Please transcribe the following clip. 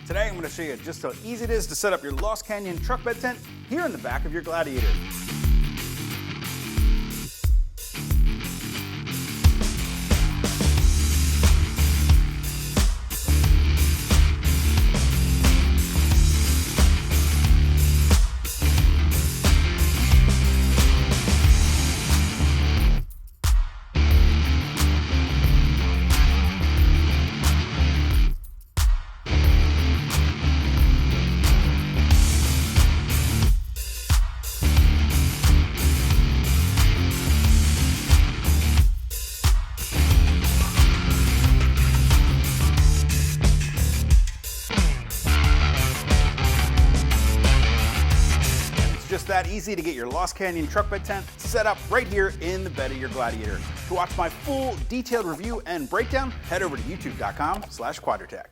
Today I'm going to show you just how easy it is to set up your Lost Canyon truck bed tent here in the back of your Gladiator. Just that easy to get your Lost Canyon truck bed tent set up right here in the bed of your Gladiator. To watch my full detailed review and breakdown, head over to youtube.com/Quadratec.